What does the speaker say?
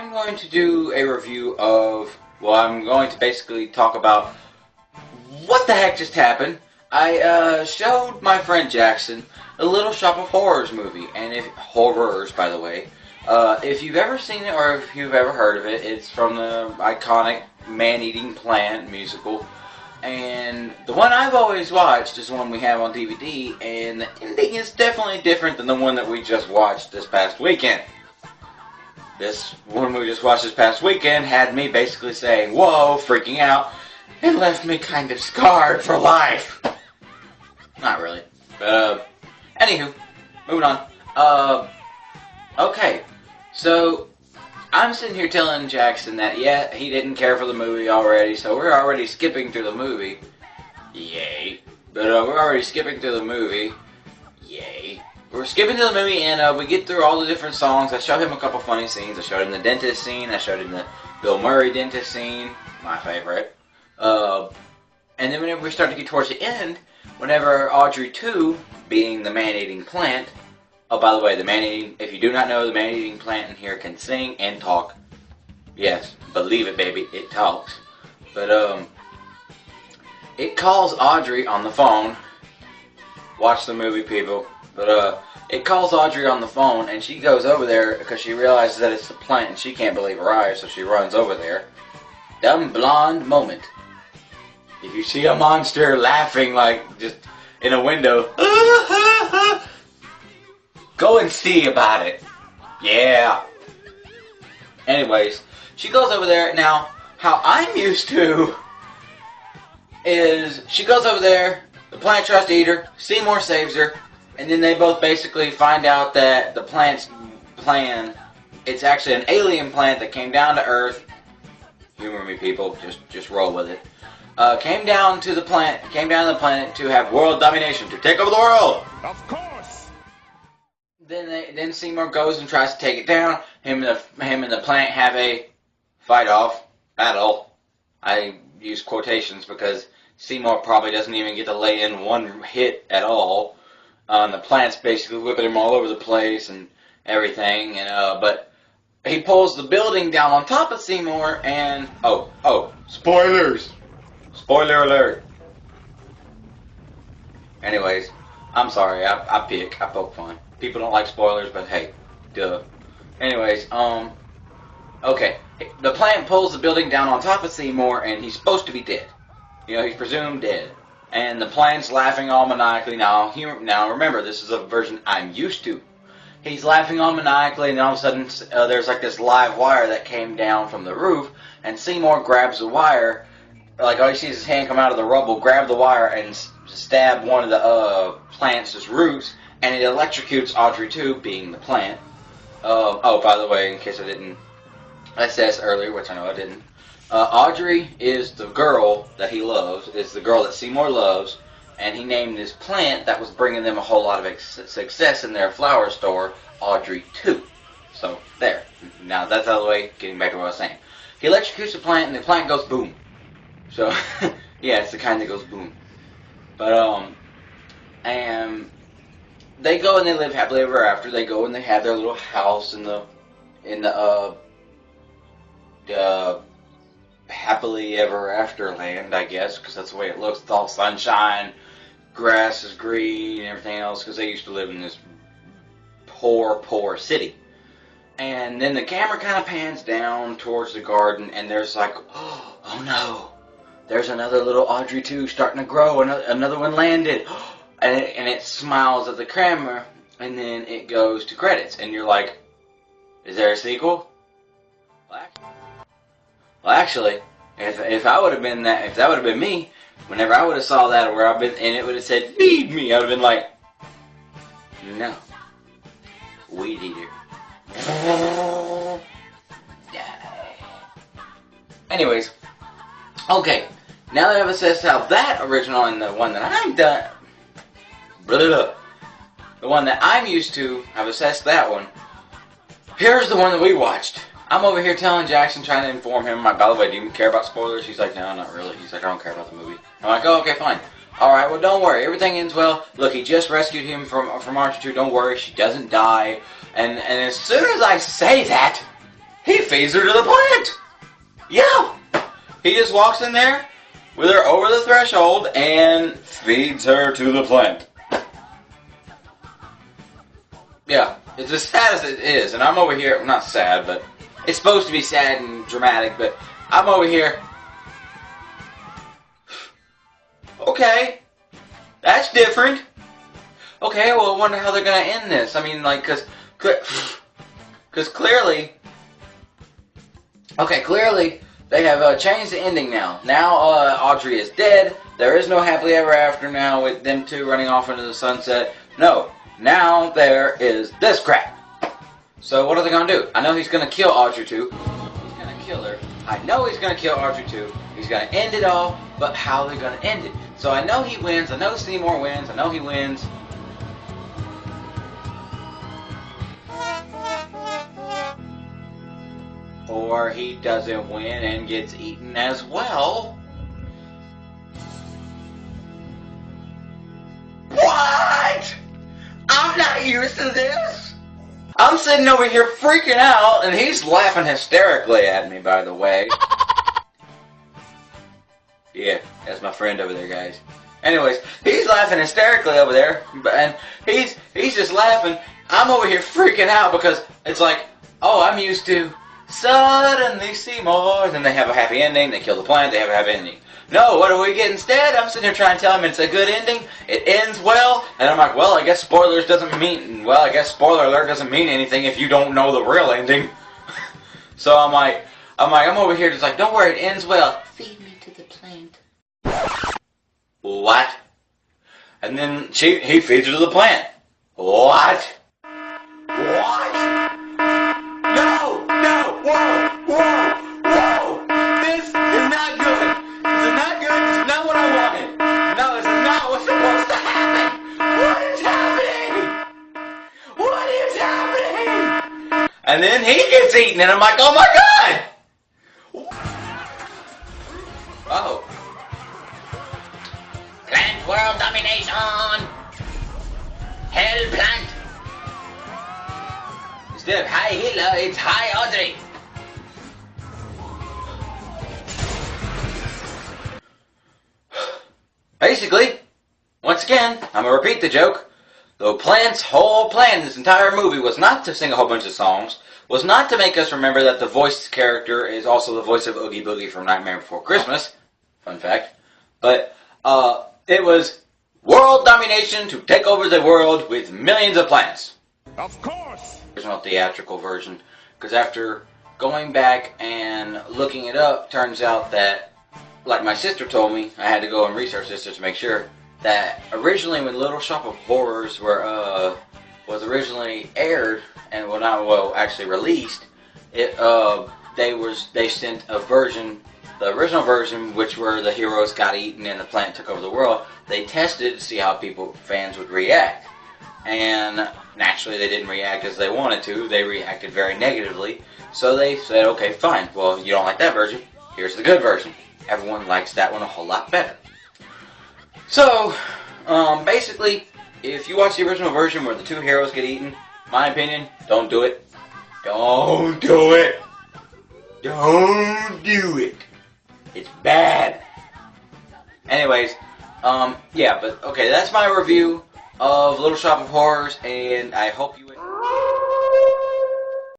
I'm going to do a review of, well, I'm going to basically talk about what the heck just happened. I showed my friend Jackson a Little Shop of Horrors movie, and if horrors, by the way, if you've ever seen it or if you've ever heard of it, it's from the iconic Man-Eating Plant musical. And the one I've always watched is the one we have on DVD, and the ending is definitely different than the one that we just watched this past weekend. This one we just watched this past weekend had me basically saying, whoa, freaking out, and left me kind of scarred for life. Not really. But, anywho, moving on. Okay, so I'm sitting here telling Jackson that, yeah, he didn't care for the movie already, so we're already skipping through the movie. Yay. But we're already skipping through the movie. Yay. We're skipping through the movie, and we get through all the different songs. I showed him a couple funny scenes. I showed him the dentist scene. I showed him the Bill Murray dentist scene, my favorite. And then whenever we start to get towards the end, whenever Audrey 2, being the man-eating plant, oh, by the way, the man-eating, if you do not know, the man-eating plant in here can sing and talk. Yes, believe it, baby, it talks. But, it calls Audrey on the phone. Watch the movie, people. But, it calls Audrey on the phone, and she goes over there because she realizes that it's the plant, and she can't believe her eyes, so she runs over there. Dumb blonde moment. If you see a monster laughing, like, just in a window, go and see about it. Yeah. Anyways, she goes over there. Now, how I'm used to is she goes over there, the plant tries to eat her, Seymour saves her, and then they both basically find out that the plant's plan, it's actually an alien plant that came down to Earth. Humor me, people. Just roll with it. Came down to the planet to have world domination, to take over the world. Of course. Then Seymour goes and tries to take it down. Him and the plant have a battle. I use quotations because Seymour probably doesn't even get to lay in one hit at all. The plant's basically whipping him all over the place and everything. And but he pulls the building down on top of Seymour, and spoilers! Spoiler alert! Anyways, I'm sorry. I poke fun. People don't like spoilers, but hey, duh. Anyways, okay. The plant pulls the building down on top of Seymour, and he's supposed to be dead. You know, he's presumed dead. And the plant's laughing all maniacally. Now remember, this is a version I'm used to. He's laughing all maniacally, and all of a sudden, there's like this live wire that came down from the roof, and Seymour grabs the wire. Like, all you see is his hand come out of the rubble, grab the wire, and stab one of the plant's roots, and it electrocutes Audrey 2, being the plant. Oh, by the way, in case I said this earlier, which I know I didn't. Audrey is the girl that he loves, is the girl that Seymour loves, and he named this plant that was bringing them a whole lot of success in their flower store, Audrey 2. So, there. Now, that's out of the way, getting back to what I was saying. He electrocutes the plant, and the plant goes boom. So, yeah, it's the kind that goes boom. But, and they go and they live happily ever after. They go and they have their little house in the happily ever after land, I guess, because that's the way it looks. It's all sunshine, grass is green, and everything else, because they used to live in this poor city. And then the camera kind of pans down towards the garden, and there's like, oh no, there's another little Audrey 2 starting to grow, another one landed, and it smiles at the camera, and then it goes to credits, and you're like, is there a sequel? Well, actually, if I would have been if that would have been me, whenever I would have saw that where I've been, and it would have said feed me, I would have been like, no, weed eater. Anyways, okay. Now that I've assessed how that original and the one that the one that I'm used to, I've assessed that one. Here's the one that we watched. I'm over here telling Jackson, trying to inform him, by the way, do you care about spoilers? He's like, no, not really. He's like, I don't care about the movie. I'm like, oh, okay, fine. Alright, well, don't worry. Everything ends well. Look, he just rescued him from Archer 2. Don't worry. She doesn't die. And as soon as I say that, He feeds her to the plant. Yeah. He just walks in there with her over the threshold and feeds her to the plant. Yeah, it's as sad as it is, and I'm over here, not sad, but it's supposed to be sad and dramatic, but I'm over here. Okay, that's different. Okay, well, I wonder how they're going to end this. I mean, like, because clearly, clearly, they have changed the ending now. Now, Audrey is dead. There is no happily ever after now with them two running off into the sunset. No, now there is this crap. So what are they going to do? I know he's going to kill Audrey too. He's going to kill her. I know he's going to kill Audrey too. He's going to end it all, but how are they going to end it? So I know he wins. I know Seymour wins. I know he wins. Or he doesn't win and gets eaten as well. What? I'm not used to this. I'm sitting over here freaking out, and he's laughing hysterically at me, by the way. Yeah, that's my friend over there, guys. Anyways, he's laughing hysterically over there, and he's just laughing. I'm over here freaking out because it's like, oh, I'm used to suddenly Seymour. Then they have a happy ending. They kill the plant. They have a happy ending. No, what do we get instead? I'm sitting here trying to tell him it's a good ending. It ends well, and I'm like, well, I guess spoilers doesn't mean. Well, I guess spoiler alert doesn't mean anything if you don't know the real ending. So I'm over here just like, don't worry, it ends well. Feed me to the plant. What? And then he feeds her to the plant. What? What? No! No! Whoa! Whoa! Whoa! This is not good! This is not good! This is not what I wanted! No, this is not what's supposed to happen! What is happening? What is happening? And then he gets eaten and I'm like, oh my god! Oh. Plant world domination! Hell plant! Instead of hi Hitler, it's hi Audrey! Basically, once again, I'm gonna repeat the joke. The plant's whole plan, this entire movie, was not to sing a whole bunch of songs, was not to make us remember that the voiced character is also the voice of Oogie Boogie from Nightmare Before Christmas. Fun fact. But, it was world domination to take over the world with millions of plants. Of course! Original theatrical version. Because after going back and looking it up, turns out that, like my sister told me, I had to go and research this just to make sure, that originally when Little Shop of Horrors was originally aired, and actually released, they sent a version, the original version, which where the heroes got eaten and the plant took over the world. They tested to see how fans would react, and naturally they didn't react as they wanted to. They reacted very negatively, so they said, okay, fine, well, you don't like that version, here's the good version. Everyone likes that one a whole lot better. So, basically, if you watch the original version where the two heroes get eaten, my opinion, don't do it. Don't do it. Don't do it. It's bad. Anyways, yeah, but okay, that's my review of Little Shop of Horrors, and I hope you